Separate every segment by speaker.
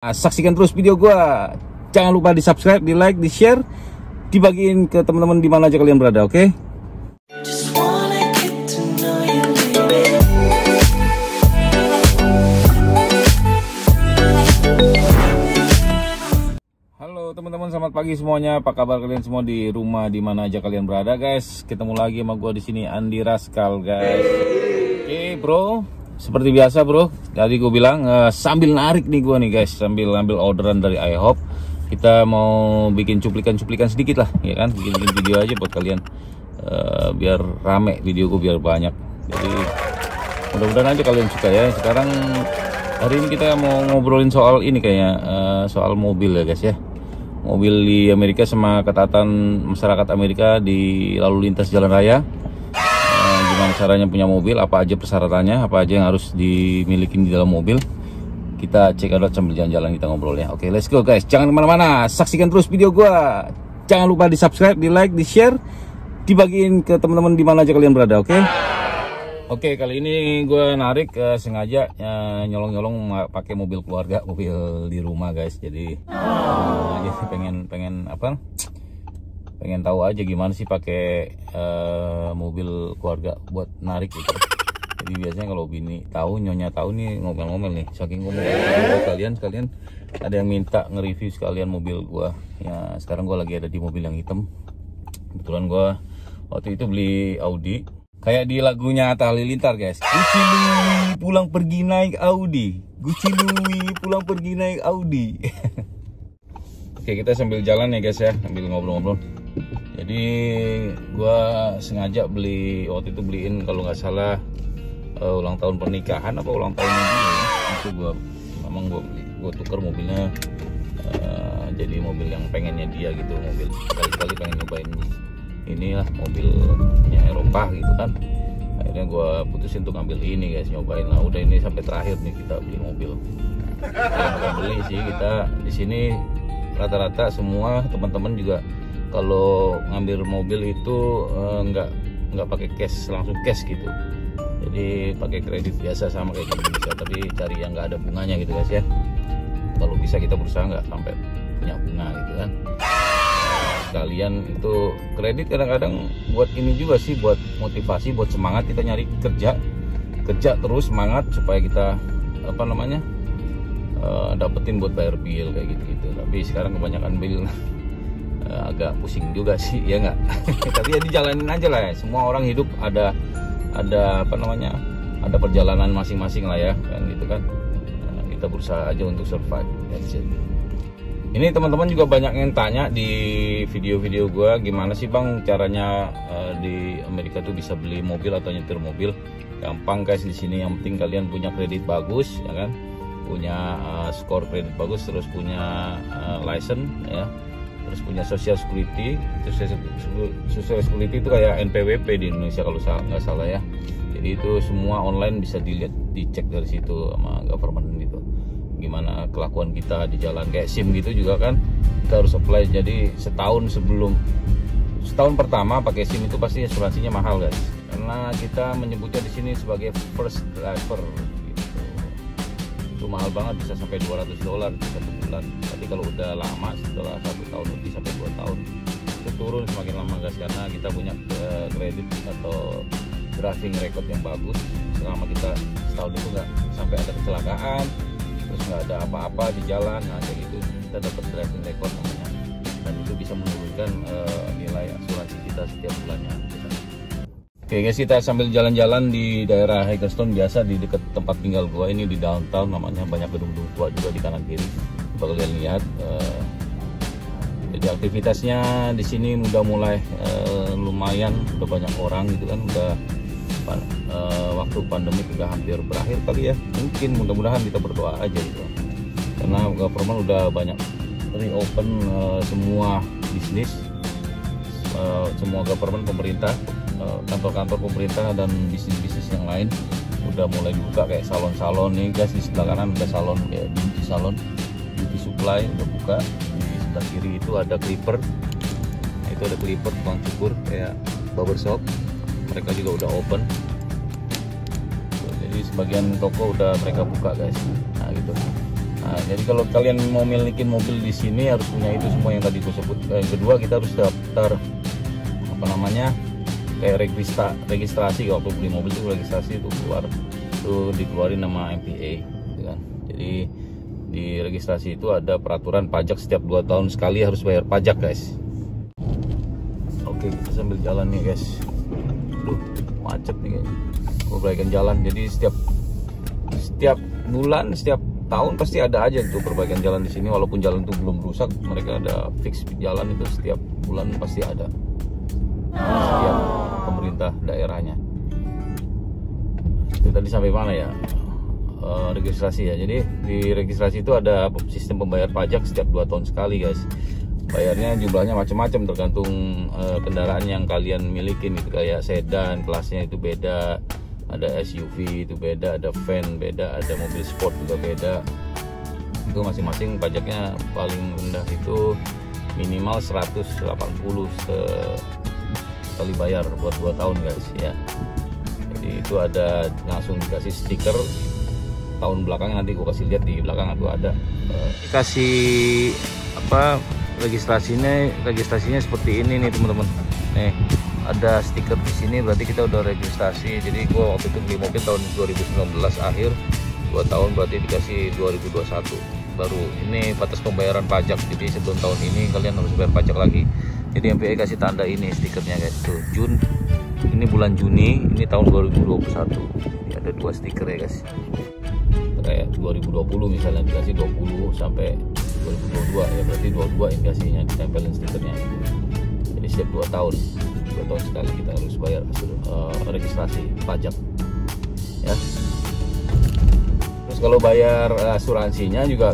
Speaker 1: Saksikan terus video gua. Jangan lupa di subscribe, di like, di share, dibagiin ke teman-teman di mana aja kalian berada, oke? Halo teman-teman, selamat pagi semuanya. Apa kabar kalian semua di rumah di mana aja kalian berada, guys? Ketemu lagi sama gua di sini, Andi Raskal, guys. Oke, bro. Seperti biasa, bro, tadi gue bilang sambil narik nih gue nih, guys, sambil ngambil orderan dari iHop. Kita mau bikin cuplikan-cuplikan sedikit lah, ya kan, bikin video aja buat kalian, biar rame video gue, biar banyak. Jadi mudah-mudahan aja kalian suka ya. Sekarang hari ini kita mau ngobrolin soal ini kayaknya, soal mobil ya, guys ya. Mobil di Amerika sama ketatan masyarakat Amerika di lalu lintas jalan raya. Gimana caranya punya mobil, apa aja persyaratannya, apa aja yang harus dimiliki di dalam mobil. Kita cek out sambil jalan-jalan, kita ngobrol ya. Oke, let's go, guys. Jangan kemana-mana, saksikan terus video gua. Jangan lupa di subscribe, di like, di share, dibagiin ke teman-teman di mana aja kalian berada, oke? Oke, kali ini gue narik sengaja nyolong-nyolong pakai mobil keluarga, mobil di rumah, guys. Jadi pengen apa? Pengen tahu aja gimana sih pakai mobil keluarga buat narik gitu. Jadi biasanya kalau bini tahu, nyonya tahu nih, ngomel-ngomel nih. Saking ngomel kalian ada yang minta nge-review sekalian mobil gua. Ya, sekarang gua lagi ada di mobil yang hitam. Kebetulan gua waktu itu beli Audi. Kayak di lagunya Atta Halilintar, guys. Guci Lui pulang pergi naik Audi. Guci Lui pulang pergi naik Audi. Oke, kita sambil jalan ya, guys ya, sambil ngobrol-ngobrol. Jadi gua sengaja waktu itu beliin kalau nggak salah ulang tahun pernikahan apa ulang tahun ini, itu gua tukar mobilnya jadi mobil yang pengennya dia gitu, mobil kali-kali pengen nyobain inilah mobilnya Eropa gitu kan. Akhirnya gua putusin untuk ngambil ini, guys, nyobain lah. Udah ini sampai terakhir nih kita beli mobil. Bukan beli sih, kita di sini rata-rata semua teman-teman juga kalau ngambil mobil itu nggak pakai cash, langsung cash gitu. Jadi pakai kredit biasa sama kayak gini bisa, tapi cari yang nggak ada bunganya gitu, guys ya. Kalau bisa kita berusaha nggak sampai punya bunga gitu kan. Sekalian itu kredit kadang-kadang buat ini juga sih, buat motivasi, buat semangat kita nyari kerja terus, semangat supaya kita apa namanya dapetin buat bayar bill kayak gitu. Tapi sekarang kebanyakan bill agak pusing juga sih, ya nggak? Tapi ya dijalanin aja lah ya. Semua orang hidup ada apa namanya, ada perjalanan masing-masing lah ya, kan gitu kan. Kita berusaha aja untuk survive. That's it. Ini teman-teman juga banyak yang tanya di video-video gue, gimana sih bang caranya di Amerika tuh bisa beli mobil atau nyetir mobil? Gampang, guys, di sini yang penting kalian punya kredit bagus, ya kan? Punya skor kredit bagus, terus punya license ya. Terus punya social security. Social security itu kayak NPWP di Indonesia kalau nggak salah ya. Jadi itu semua online bisa dicek dari situ sama government gitu. Gimana kelakuan kita di jalan, kayak SIM gitu juga kan, kita harus apply. Jadi setahun pertama pakai SIM itu pasti asuransinya mahal, guys, karena kita menyebutnya di sini sebagai first driver gitu. Itu mahal banget, bisa sampai $200 satu bulan. Tapi kalau udah lama, setelah 1 tahun lebih sampai 2 tahun, itu turun semakin lama, guys, karena kita punya kredit atau driving record yang bagus. Selama kita setahun itu nggak sampai ada kecelakaan, terus nggak ada apa-apa di jalan, nah kayak gitu kita dapat driving record namanya, dan itu bisa menurunkan nilai asuransi kita setiap bulannya. Oke, guys, kita sambil jalan-jalan di daerah Hagerstown, biasa di dekat tempat tinggal gua ini di downtown namanya. Banyak gedung-gedung tua juga di kanan kiri, kalau kalian lihat. Jadi aktivitasnya di sini udah mulai lumayan, udah banyak orang gitu kan. Udah waktu pandemi udah hampir berakhir kali ya, mungkin mudah-mudahan kita berdoa aja gitu, karena government udah banyak reopen semua bisnis, semua government, pemerintah, kantor-kantor pemerintah dan bisnis-bisnis yang lain udah mulai dibuka. Kayak salon-salon nih, guys, di sebelah kanan ada salon kayak beauty salon, beauty supply udah buka. Di sebelah kiri itu ada clipper, itu ada clipper, tukang cukur kayak barbershop, mereka juga udah open. Jadi sebagian toko udah mereka buka, guys. Nah gitu. Nah Nah, jadi kalau kalian mau milikin mobil di sini harus punya itu semua yang tadi gue sebut. Yang kedua, kita harus daftar apa namanya, kayak registrasi. Kalau beli mobil itu registrasi, itu keluar, itu dikeluarin nama MPA gitu kan. Jadi di registrasi itu ada peraturan pajak, setiap 2 tahun sekali harus bayar pajak guys. Oke, kita sambil jalan nih guys. Aduh, macet nih guys. Gue perbaikan jalan, jadi setiap bulan, setiap tahun pasti ada aja tuh perbaikan jalan di sini. Walaupun jalan itu belum rusak, mereka ada fix jalan itu setiap bulan pasti ada. Setiap pemerintah daerahnya. Itu tadi sampai mana ya? Registrasi ya. Jadi di registrasi itu ada sistem pembayar pajak setiap 2 tahun sekali guys. Bayarnya jumlahnya macam-macam tergantung kendaraan yang kalian milikin gitu. Kayak sedan kelasnya itu beda, ada SUV itu beda, ada van beda, ada mobil sport juga beda. Itu masing-masing pajaknya paling rendah itu minimal 180 sekali bayar buat 2 tahun guys ya. Jadi itu ada langsung dikasih stiker tahun belakang, nanti gue kasih lihat di belakang itu ada kasih apa registrasinya seperti ini nih teman-teman. Nih ada stiker di sini, berarti kita udah registrasi. Jadi gue waktu itu beli mobil tahun 2019 akhir, 2 tahun berarti dikasih 2021 baru. Ini batas pembayaran pajak, jadi sebelum tahun ini kalian harus bayar pajak lagi. Jadi MPA kasih tanda ini stikernya guys tuh, ini bulan Juni, ini tahun 2021. Ini ada 2 stiker ya guys. Kayak 2020 misalnya dikasih 20 sampai 2022 ya, berarti 22 indikasinya ditempelin stikernya. Jadi setiap 2 tahun sekali kita harus bayar registrasi pajak ya. Terus kalau bayar asuransinya juga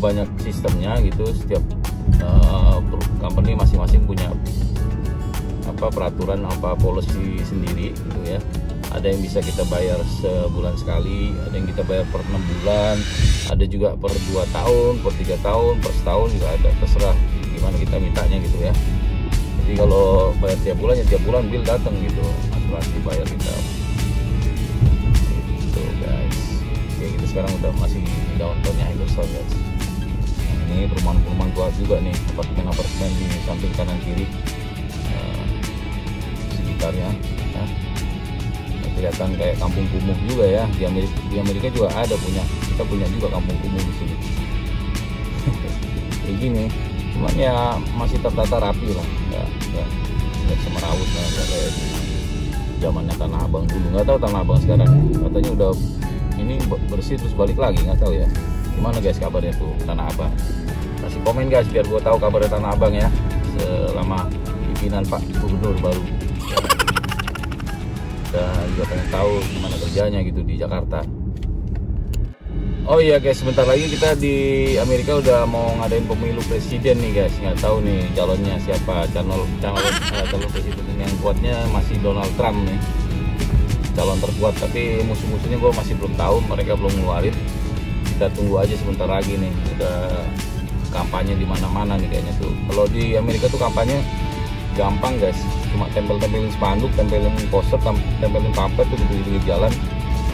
Speaker 1: banyak sistemnya gitu. Setiap company masing-masing punya apa peraturan, apa policy sendiri gitu ya. Ada yang bisa kita bayar sebulan sekali, ada yang kita bayar per 6 bulan, ada juga per 2 tahun, per 3 tahun, per setahun juga ada, terserah gimana kita mintanya gitu ya. Jadi kalau bayar tiap bulan ya tiap bulan bill datang gitu, asuransi bayar kita gitu guys. Oke, kita sekarang udah masih di downtownnya Hagerstown guys. Nah, ini perumahan-perumahan tua juga nih, apartemen-apartemen di samping kanan kiri sekitarnya ya. Kelihatan kayak kampung kumuh juga ya. Di Amerika juga ada kita punya juga kampung kumuh di sini. Kayak gini, cuman ya masih tertata rapi lah, nggak semeraut lah kayak zamannya Tanah Abang dulu. Nggak tahu Tanah Abang sekarang, katanya udah ini bersih terus balik lagi, nggak tahu ya. Gimana guys kabarnya tuh Tanah Abang? Kasih komen guys biar gue tahu kabarnya Tanah Abang ya selama pimpinan Pak Gubernur baru. Dan juga pengen tahu gimana kerjanya gitu di Jakarta. Oh iya guys, sebentar lagi kita di Amerika udah mau ngadain pemilu presiden nih guys. Nggak tahu nih calonnya siapa, calon presiden yang kuatnya masih Donald Trump nih, calon terkuat. Tapi musuh-musuhnya gue masih belum tahu, mereka belum ngeluarin. Kita tunggu aja sebentar lagi nih. Udah kampanye di mana-mana nih kayaknya tuh. Kalau di Amerika tuh kampanye gampang guys, cuma tempelin spanduk, tempelin poster, tempelin pamflet tuh di jalan.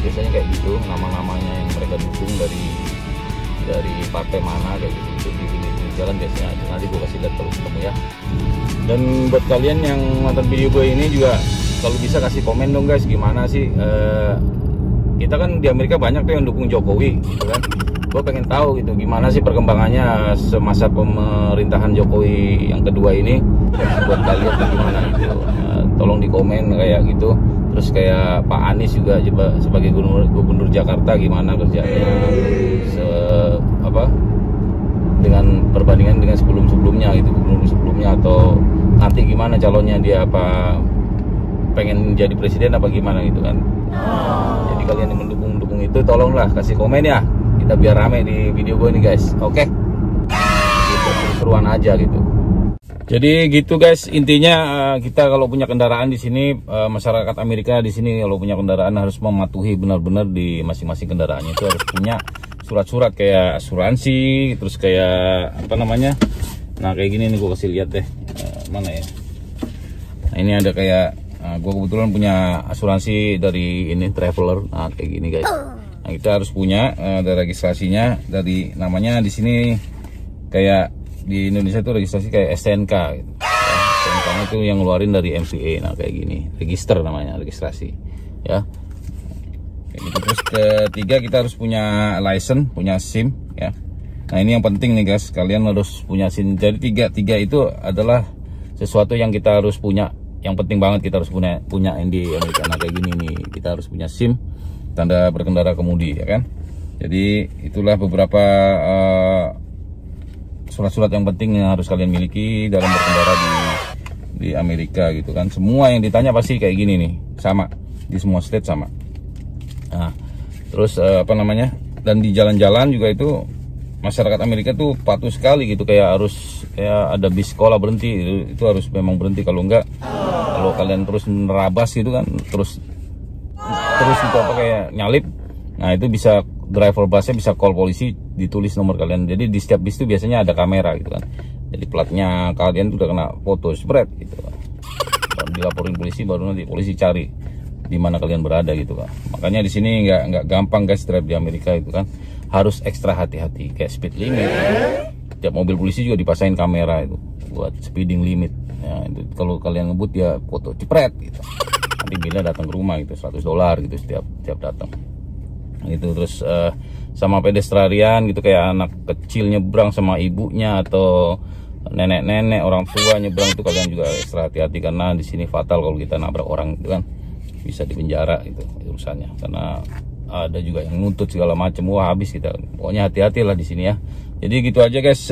Speaker 1: Biasanya kayak gitu, nama-namanya yang mereka dukung dari partai mana kayak gitu di jalan biasanya. Nanti gue kasih lihat terus ketemu ya. Dan buat kalian yang nonton video gue ini juga, kalau bisa kasih komen dong guys, gimana sih kita kan di Amerika banyak tuh yang dukung Jokowi gitu kan. Gue pengen tahu gitu gimana sih perkembangannya semasa pemerintahan Jokowi yang kedua ini. Buat kalian tuh gimana gitu, tolong di komen kayak gitu. Terus kayak Pak Anies juga sebagai gubernur Jakarta gimana kerjanya, dengan perbandingan dengan sebelumnya gitu, gubernur sebelumnya, atau nanti gimana calonnya, dia apa pengen jadi presiden apa gimana gitu kan. Jadi kalian yang mendukung itu tolonglah kasih komen ya, kita biar rame di video gue ini guys. Oke, gitu, seruan aja gitu. Jadi gitu guys, intinya kita kalau punya kendaraan di sini, masyarakat Amerika di sini kalau punya kendaraan harus mematuhi benar-benar di masing-masing kendaraannya itu harus punya surat-surat kayak asuransi, terus kayak apa namanya. Nah kayak gini nih gue kasih lihat deh, mana ya. Nah ini ada kayak gue kebetulan punya asuransi dari ini Traveler. Nah kayak gini guys. Nah, kita harus punya ada registrasinya dari namanya di sini kayak di Indonesia itu registrasi kayak STNK gitu. STNK itu yang ngeluarin dari MCA. Nah, kayak gini, register namanya, registrasi ya. Gitu. Terus ketiga kita harus punya license, punya SIM ya. Nah, ini yang penting nih guys, kalian harus punya SIM. Jadi tiga itu adalah sesuatu yang kita harus punya, yang penting banget kita harus punya di Amerika. Nah, kayak gini nih, kita harus punya SIM, tanda berkendara kemudi ya kan. Jadi itulah beberapa surat-surat yang penting yang harus kalian miliki dalam berkendara di Amerika gitu kan. Semua yang ditanya pasti kayak gini nih, sama di semua state sama. Nah, terus apa namanya, dan di jalan-jalan juga itu masyarakat Amerika tuh patuh sekali gitu, kayak harus kayak ada bis sekolah berhenti itu harus memang berhenti. Kalau enggak, kalau kalian terus nerabas gitu kan, terus itu apa kayak nyalip, nah itu bisa driver busnya bisa call polisi, ditulis nomor kalian. Jadi di setiap bis itu biasanya ada kamera gitu kan, jadi platnya kalian tuh udah kena foto spread gitu kan, baru dilaporin polisi, baru nanti polisi cari di mana kalian berada gitu kan. Makanya di sini nggak gampang guys drive di Amerika itu kan, harus ekstra hati-hati kayak speed limit gitu. Tiap mobil polisi juga dipasangin kamera itu buat speeding limit ya. Itu kalau kalian ngebut ya foto cepret gitu, nanti bila datang ke rumah gitu $100 gitu setiap datang gitu. Terus sama pedestrian gitu, kayak anak kecil nyebrang sama ibunya atau nenek-nenek orang tua nyebrang itu kalian juga ekstra hati-hati, karena di sini fatal kalau kita nabrak orang gitu kan, bisa dipenjara gitu urusannya, karena ada juga yang nuntut segala macam. Wah, habis kita. Pokoknya hati-hati lah di sini ya. Jadi gitu aja guys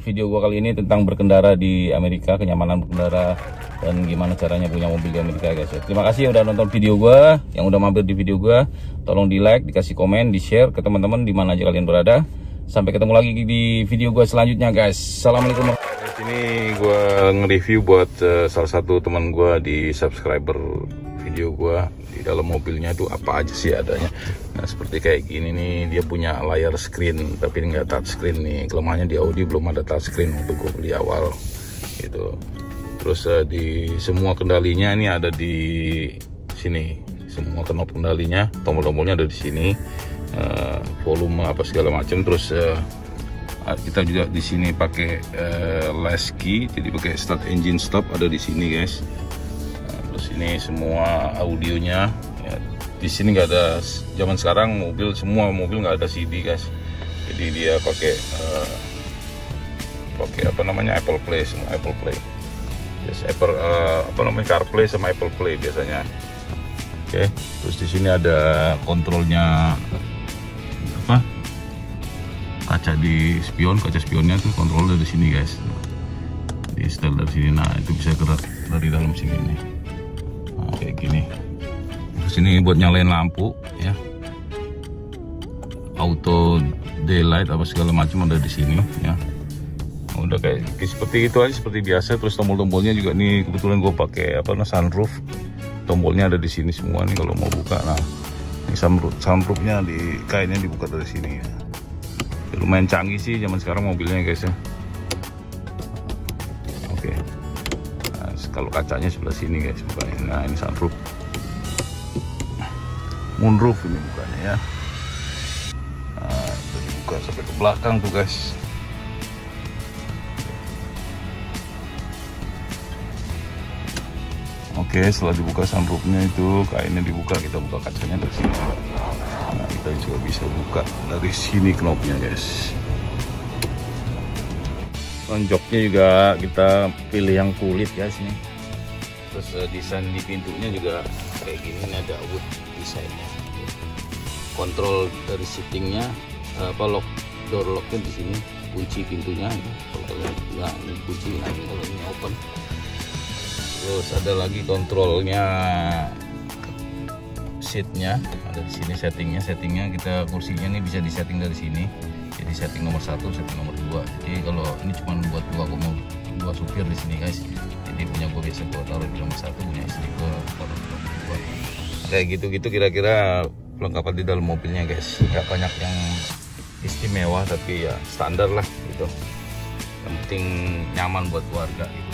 Speaker 1: video gua kali ini tentang berkendara di Amerika, kenyamanan berkendara dan gimana caranya punya mobil di Amerika guys. Terima kasih yang udah nonton video gua, yang udah mampir di video gua. Tolong di like, dikasih komen, di share ke teman-teman di mana aja kalian berada. Sampai ketemu lagi di video gua selanjutnya guys. Assalamualaikum. Ini gua nge-review buat salah satu teman gua di subscriber video gua, di dalam mobilnya itu apa aja sih adanya. Nah, seperti kayak gini nih, dia punya layar screen tapi nggak touch screen nih. Kelemahannya di Audi belum ada touch screen waktu gua beli awal gitu. Terus di semua kendalinya ini ada di sini, semua knob kendalinya, tombol-tombolnya ada di sini, volume apa segala macam. Terus kita juga di sini pakai last key, jadi pakai start engine stop ada di sini guys. Terus ini semua audionya ya, di sini nggak ada. Zaman sekarang semua mobil nggak ada CD guys, jadi dia pakai apa namanya Apple Play, semua Apple Play, yes, Apple apa namanya CarPlay sama Apple Play biasanya. Oke. Terus di sini ada kontrolnya apa, kaca spionnya tuh kontrol dari sini guys, di setel dari sini. Nah, itu bisa gerak dari dalam sini nih. Nah, kayak gini. Terus ini buat nyalain lampu ya, auto daylight apa segala macam ada di sini ya. Udah kayak seperti itu aja, seperti biasa. Terus tombol-tombolnya juga nih, kebetulan gue pakai apa sunroof, tombolnya ada di sini semua nih kalau mau buka. Nah, ini sunroofnya kainnya dibuka dari sini ya. Lumayan canggih sih zaman sekarang mobilnya guys ya. Oke. Nah, kalau kacanya sebelah sini guys bukanya. Nah, ini sunroof, moonroof ini bukanya ya. Nah, itu dibuka sampai ke belakang tuh guys. Oke, setelah dibuka sunroofnya itu kainnya dibuka, kita buka kacanya dari sini. Nah, kita juga bisa buka dari sini knopnya guys. Joknya juga kita pilih yang kulit guys nih. Terus desain di pintunya juga kayak gini, ini ada wood desainnya. Kontrol dari seatingnya door locknya di sini, kunci pintunya. Kalau kalian ini kunci, nah ini kalau ini open. Terus ada lagi kontrolnya seatnya, ada di sini settingnya kita kursinya nih bisa disetting dari sini. Jadi setting nomor 1, setting nomor 2. Jadi kalau ini cuma buat dua supir di sini guys. Jadi punya gue biasa gue taruh di nomor 1, punya istri gue taruh di nomor 2. Kayak gitu-gitu kira-kira perlengkapan di dalam mobilnya guys. Gak banyak yang istimewa tapi ya standar lah gitu. Yang penting nyaman buat keluarga gitu.